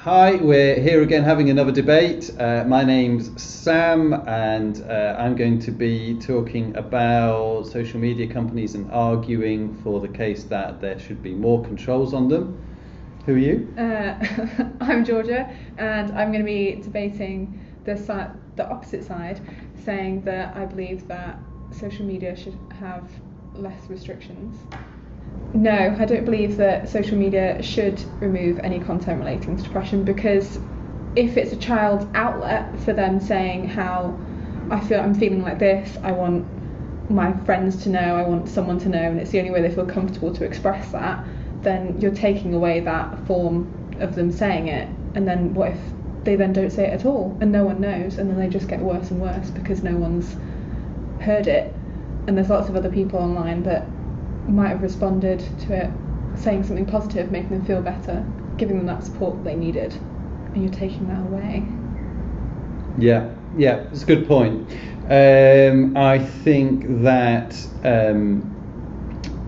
Hi, we're here again having another debate. My name's Sam, and I'm going to be talking about social media companies and arguing for the case that there should be more controls on them. Who are you? I'm Georgia, and I'm going to be debating the opposite side, saying that I believe that social media should have less restrictions. No, I don't believe that social media should remove any content relating to depression, because if it's a child's outlet for them saying how I'm feeling like this, I want my friends to know, I want someone to know, and it's the only way they feel comfortable to express that, then you're taking away that form of them saying it. And then what if they then don't say it at all and no one knows, and then they just get worse and worse because no one's heard it? And there's lots of other people online that might have responded to it saying something positive, making them feel better, giving them that support they needed, and you're taking that away. Yeah, it's a good point. I think that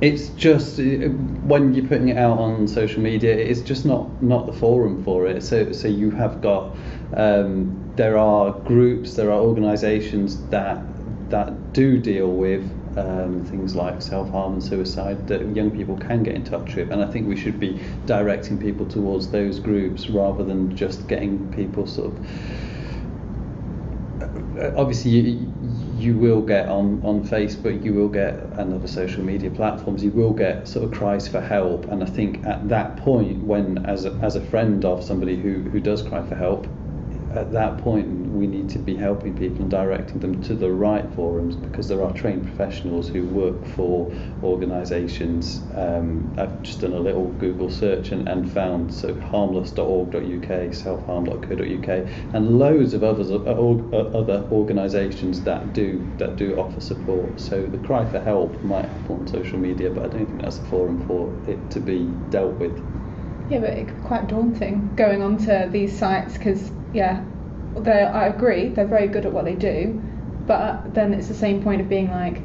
it's just when you're putting it out on social media, it's just not the forum for it. So you have got there are groups, there are organisations that do deal with things like self-harm and suicide that young people can get in touch with, and I think we should be directing people towards those groups rather than just getting people sort of obviously you will get on Facebook, you will get and other social media platforms, you will get sort of cries for help, and I think at that point, when as a friend of somebody who does cry for help, at that point we need to be helping people and directing them to the right forums, because there are trained professionals who work for organisations. I've just done a little Google search and found harmless.org.uk, selfharm.co.uk, and loads of other organisations that do offer support. So the cry for help might happen on social media, but I don't think that's a forum for it to be dealt with. Yeah, but it's quite daunting going onto these sites, because I agree, they're very good at what they do, but then it's the same point of being like,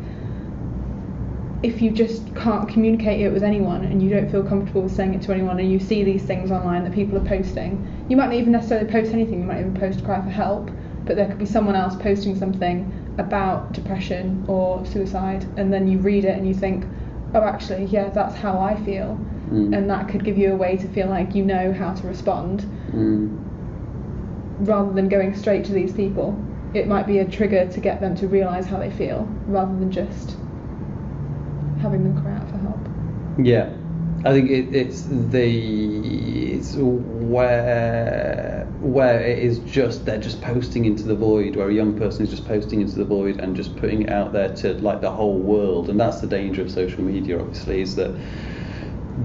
if you just can't communicate it with anyone and you don't feel comfortable with saying it to anyone, and you see these things online that people are posting, you might not even necessarily post anything, you might even post a cry for help, but there could be someone else posting something about depression or suicide, and then you read it and you think, oh, actually, yeah, that's how I feel. And that could give you a way to feel like you know how to respond, rather than going straight to these people. It might be a trigger to get them to realise how they feel, rather than just having them cry out for help. Yeah, I think it's where it is just they're just posting into the void, where a young person is just posting into the void and just putting it out there to like the whole world. And that's the danger of social media, obviously, is that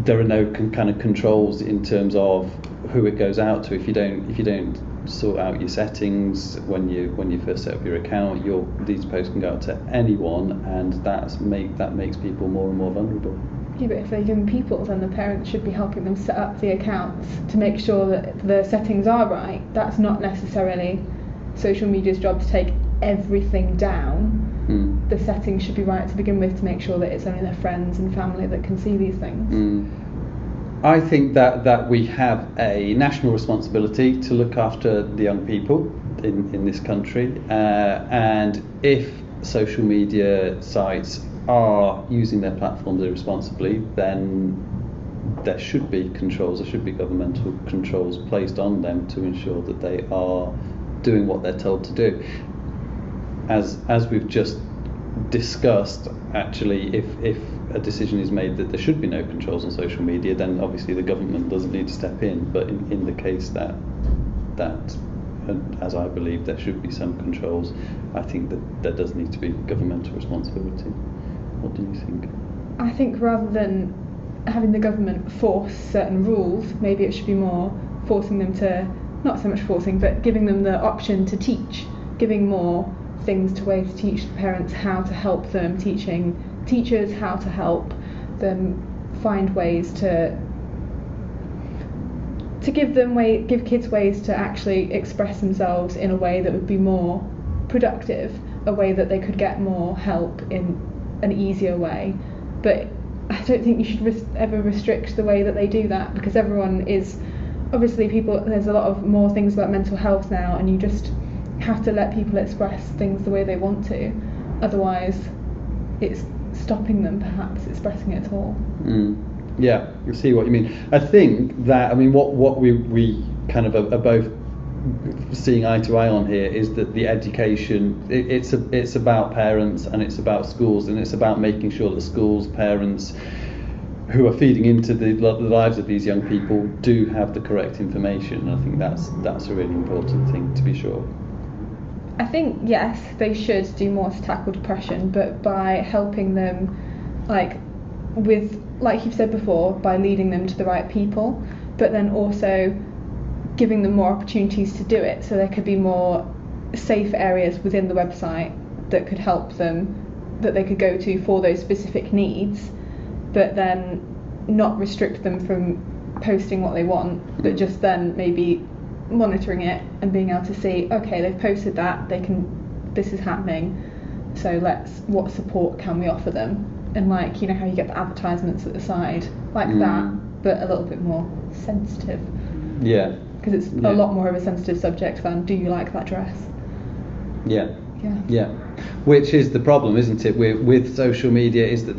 there are no kind of controls in terms of who it goes out to. If you don't sort out your settings when you first set up your account, these posts can go out to anyone, and that makes people more and more vulnerable. Yeah, but if they're young people, then the parents should be helping them set up the accounts to make sure that the settings are right. That's not necessarily social media's job to take everything down. The settings should be right to begin with, to make sure that it's only their friends and family that can see these things. I think that we have a national responsibility to look after the young people in this country, and if social media sites are using their platforms irresponsibly, then there should be controls, there should be governmental controls placed on them to ensure that they are doing what they're told to do. As we've just discussed, actually, if a decision is made that there should be no controls on social media, then obviously the government doesn't need to step in. But in the case that as I believe there should be some controls, I think that there does need to be governmental responsibility. What do you think? I think rather than having the government force certain rules, maybe it should be more forcing them to, not so much forcing, but giving them the option to teach, giving more things to ways to teach the parents how to help them, teaching teachers how to help them find ways to give kids ways to actually express themselves in a way that would be more productive, a way that they could get more help in an easier way. But I don't think you should ever restrict the way that they do that, because everyone is obviously there's a lot of more things about mental health now, and you just have to let people express things the way they want to, otherwise it's stopping them perhaps expressing it at all. Yeah, you see what you mean. I think that, I mean, what we kind of are both seeing eye to eye on here is that the education, it's about parents and it's about schools, and it's about making sure that schools, parents who are feeding into the lives of these young people do have the correct information. I think that's a really important thing, to be sure. I think, yes, they should do more to tackle depression, but by helping them, like you've said before, by leading them to the right people, but then also giving them more opportunities to do it, so there could be more safe areas within the website that could help them, that they could go to for those specific needs, but then not restrict them from posting what they want, but just then maybe monitoring it and being able to see, okay, they've posted that, this is happening, so what support can we offer them? And like, you know how you get the advertisements at the side, like that, but a little bit more sensitive. Yeah. Because it's a lot more of a sensitive subject than, do you like that dress? Yeah. Which is the problem, isn't it, with social media, is that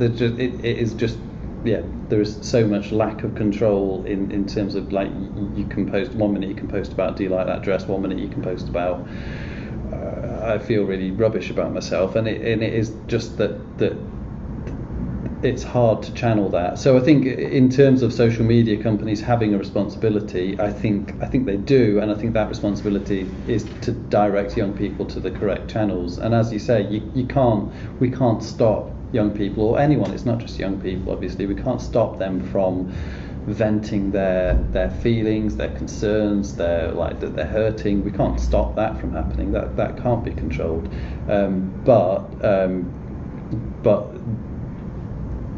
there is so much lack of control in terms of, like, you can post 1 minute, you can post about, do you like that dress, 1 minute you can post about I feel really rubbish about myself, and it is just that it's hard to channel that. So I think in terms of social media companies having a responsibility, I think they do, and I think that responsibility is to direct young people to the correct channels. And as you say, we can't stop young people, or anyone, it's not just young people obviously, we can't stop them from venting their feelings, their concerns, that they're hurting. We can't stop that from happening. That can't be controlled. But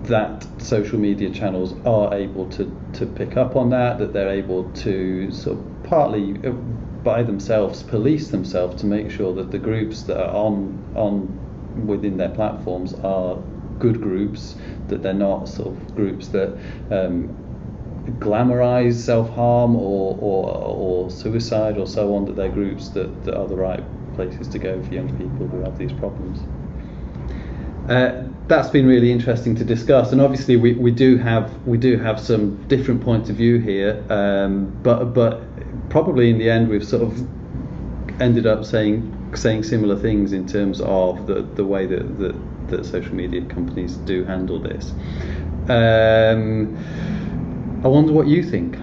that social media channels are able to pick up on that they're able to sort of partly by themselves police themselves to make sure that the groups that are on within their platforms are good groups, that they're not sort of groups that glamorize self-harm or suicide or so on, that they're groups that are the right places to go for young people who have these problems. That's been really interesting to discuss, and obviously we do have some different points of view here, but probably in the end we've sort of ended up saying similar things in terms of the way that social media companies do handle this. I wonder what you think.